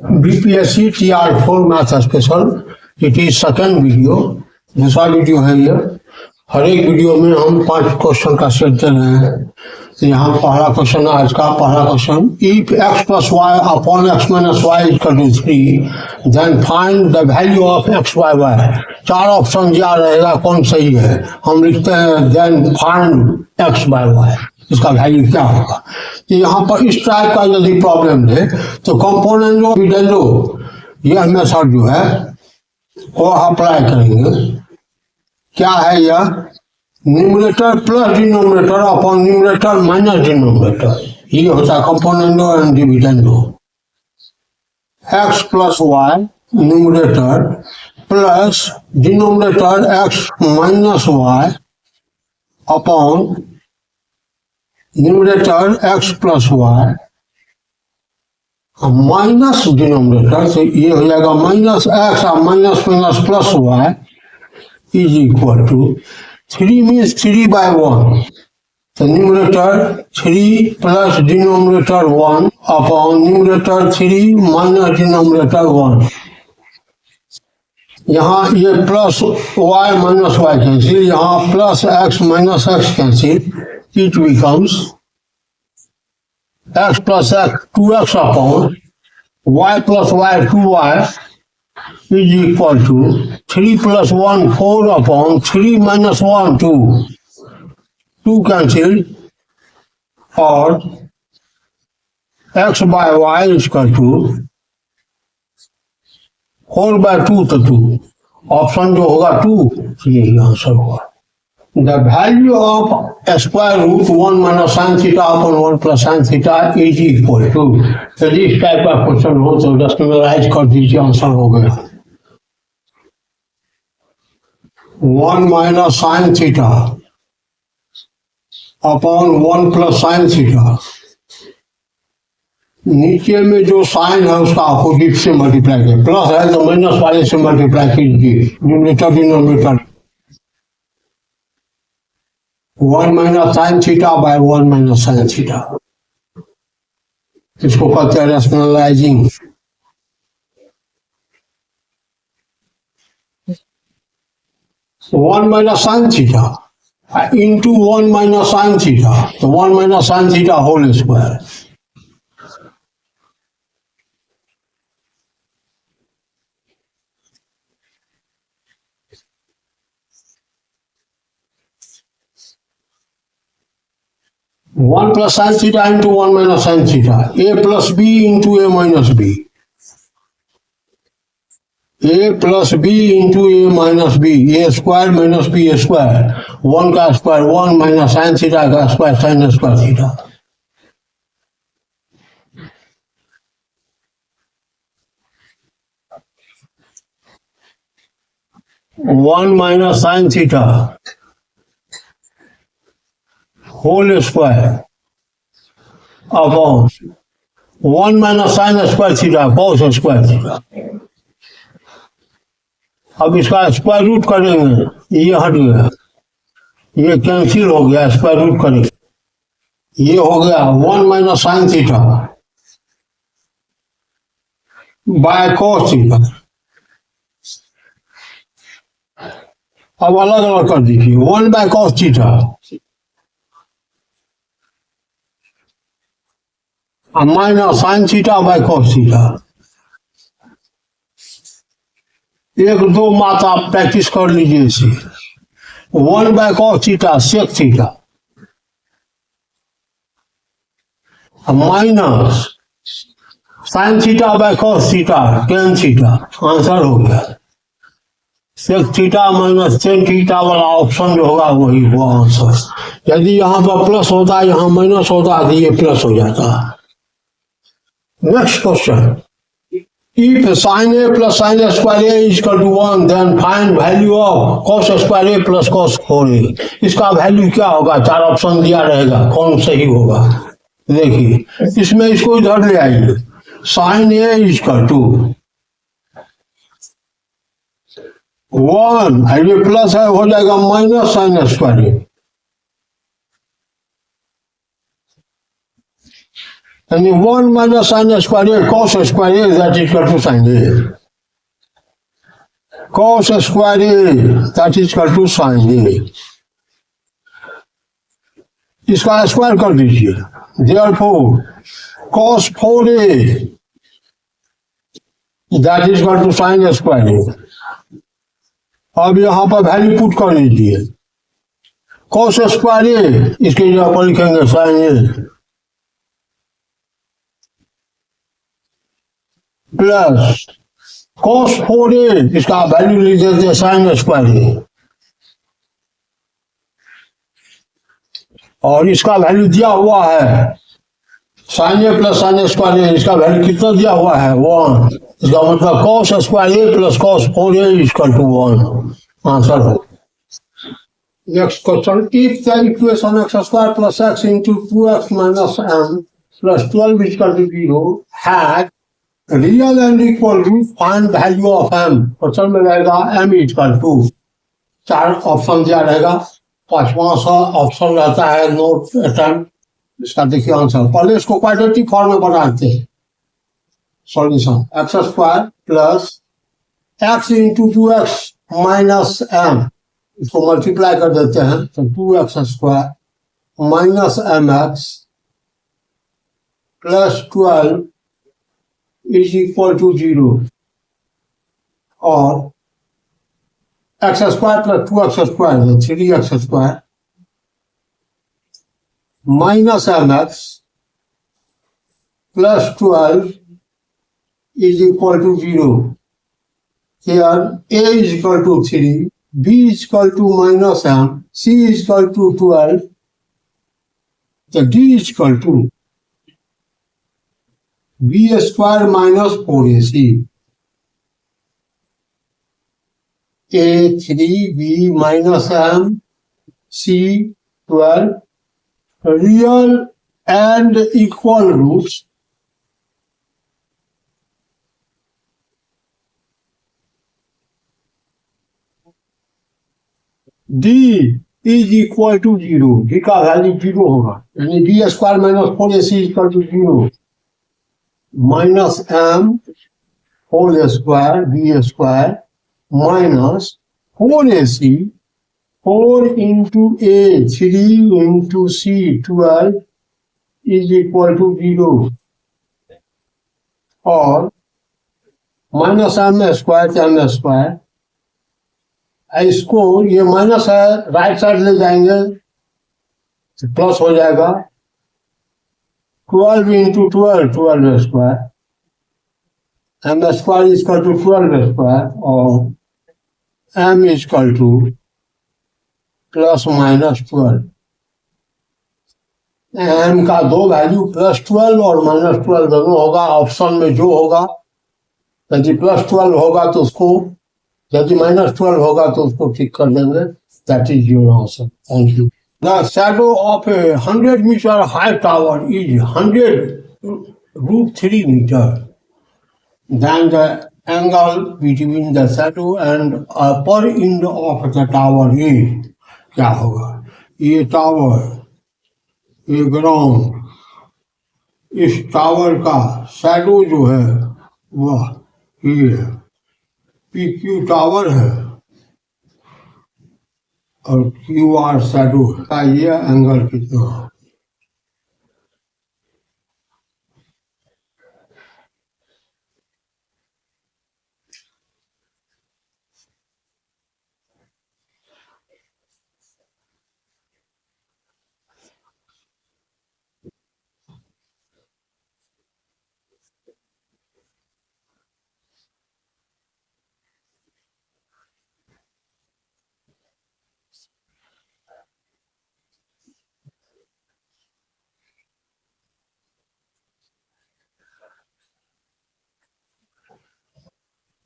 BPSC TR4 math special, it is second video, दूसरा video है ये। हर एक वीडियो में हम 5 क्वेश्चन का सेट दे रहे हैं। यहाँ पहला क्वेश्चन है आज का। पहला question, if x plus y upon x minus y equal to 3 then find the value of x by y. 4 option दिया रहेगा, कौन सही है। हम लिखते हैं then find x by y, इसका वैल्यू क्या होगा। तो यहाँ पर इस टाइप का यदि प्रॉब्लम है तो कंपोनेंट डिविडेंडो यह मेथड जो है वो अप्लाई करेंगे। क्या है यह, numerator plus denominator upon numerator minus denominator, ये होता है componendo and dividendo. x plus y numerator plus denominator x minus y upon numerator x plus y minus denominator, तो ये हो जाएगा माइनस एक्स और minus minus plus y is equal to 3 means 3 by 1। तो numerator 3 plus denominator 1 upon numerator 3 minus denominator 1। यहाँ ये plus y minus Y cancel, यहाँ plus x minus x cancel, it becomes x plus x 2x upon y plus y 2y is equal to 3 plus 1 4 upon 3 minus 1 2. 2 cancel और x by y is equal to 4 by 2 तो 2। Option जो होगा 2, यही answer होगा। The value of square root 1 minus sin theta upon 1 plus sin theta is equal to, तो इस type का question हो तो जस्ट मेमोराइज कर दीजिए, आंसर हो गया 1 minus sin theta upon 1 plus sin theta। नीचे में जो साइन है उसका अपोजिट से मल्टीप्लाई करें, प्लस है तो माइनस वाले से मल्टीप्लाई कीजिए, numerator denominator 1 minus sin theta by 1 minus sin theta, इसको कहते हैं rationalising. One minus sine theta into 1 minus sin theta, तो 1 minus sin theta whole square. One plus sine theta into 1 minus sin theta, a plus b into a minus b, a plus b into a minus b, a square minus b square, 1 का square 1 minus sine theta का square sine square theta. One minus sine theta whole square upon 1 minus sin square theta cos square theta. अब इसका square root करेंगे, ये हट गया, ये cancel हो गया, स्क्वायर रूट करेंगे, ये हो गया 1 minus sin theta by cos theta. अब अलग अलग कर दीजिए, 1 by cos theta minus sine theta by cos theta. एक दो मात्रा प्रैक्टिस कर लीजिए इसे। 1 by cos theta sec theta minus sine theta by cos theta tan theta, answer हो गया sec theta minus tan theta वाला ऑप्शन जो होगा वही हुआ आंसर। यदि यहाँ पर प्लस होता, यहाँ माइनस होता तो ये प्लस हो जाता। Next question. If sin A plus sin square A is equal to 1, then find value of cos square A plus cos 4A। इसका वैल्यू क्या होगा, 4 ऑप्शन दिया रहेगा, कौन सही होगा। देखिए इसमें इसको इधर ले आइए, sin A is equal to 1, ये प्लस है हो जाएगा माइनस sin square A। यानी 1 minus sine square cos square that is equal to sine A, cos square that is equal to sine A. इसका स्क्वायर कर दीजिए, therefore cos 4a that is equal to sine square. अब यहां पर value put कर लीजिए, cos square इसके जगह पर लिखेंगे sign A plus cos 4a इसका वैल्यू लिख देते हैं साइन स्क्वायर, और इसका वैल्यू दिया हुआ है sine A plus sine square, इसका वैल्यू कितना दिया हुआ है 1, इसका मतलब cos square plus cos 4a equal to 1 answer हो। Next question, if the equation x square plus x into 2x minus m plus 12 equal to 0 had real and equal to find value of m। Question में रहेगा m equal to 4 option दिया रहेगा, 5वां सा option रहता है note attempt. इसका देखिए आंसर, पहले इसको क्वाड्रेटिक फॉर्म में बनाते हैं। Solution x square plus x into 2x minus m, इसको मल्टीप्लाई कर देते हैं तो 2x square minus mx plus 12 is equal to 0, और x square plus 2x square 3x square minus mx plus 12 is equal to 0. Here a is equal to 3, b is equal to minus m, c is equal to 12, so d is equal to b square minus 4ac. a 3, b minus m, c 12, real and equal roots d is equal to 0, d का value 0 होगा, यानी b square minus 4ac equal to 0 minus m whole square b square minus 4ac 4 into a 3 into c 12 is equal to 0, और minus m square इसको ये minus है right side ले जाएंगे तो प्लस हो जाएगा 12 into 12 square m square equal to 12 square, और m equal to plus minus 12। m का दो वैल्यू प्लस 12 और माइनस 12 दोनों होगा, ऑप्शन में जो होगा, यदि प्लस 12 होगा तो उसको, यदि माइनस 12 होगा तो उसको ठीक कर देंगे। That is your answer, thank you. The shadow of a 100 metre high tower is 100√3 metre, then the angle between the shadow and upper end of the tower is, क्या होगा? ये टावर, ये ग्राउंड, इस टावर का shadow जो है वह ये PQ टावर है और QR शैडो का ये एंगल कितना है?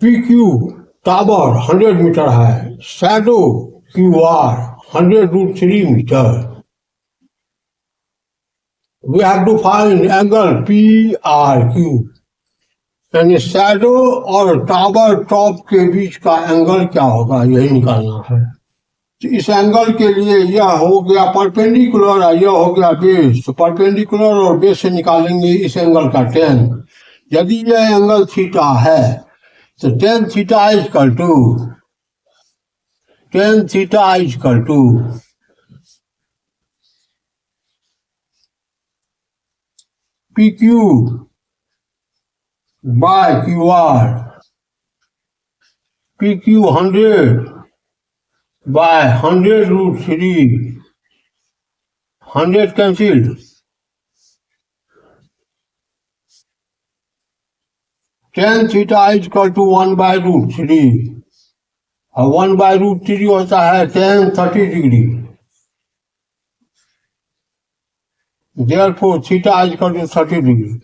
PQ टावर 100 मीटर है, shadow QR 100√3 metre. We have to find angle PRQ, यानी शैडो और टावर टॉप के बीच का एंगल क्या होगा, यही निकालना है। तो इस एंगल के लिए यह हो गया परपेंडिकुलर और यह हो गया बेस। तो परपेंडिकुलर और बेस से निकालेंगे इस एंगल का टेन। यदि यह एंगल थीटा है तो tan theta equal to P Q by Q R. P Q 100 by 100 root 3, 100 cancelled, tan theta is equal to 1 by root 3 और 1 by root 3 होता है tan 30 degree. Therefore theta is equal to 30 degree.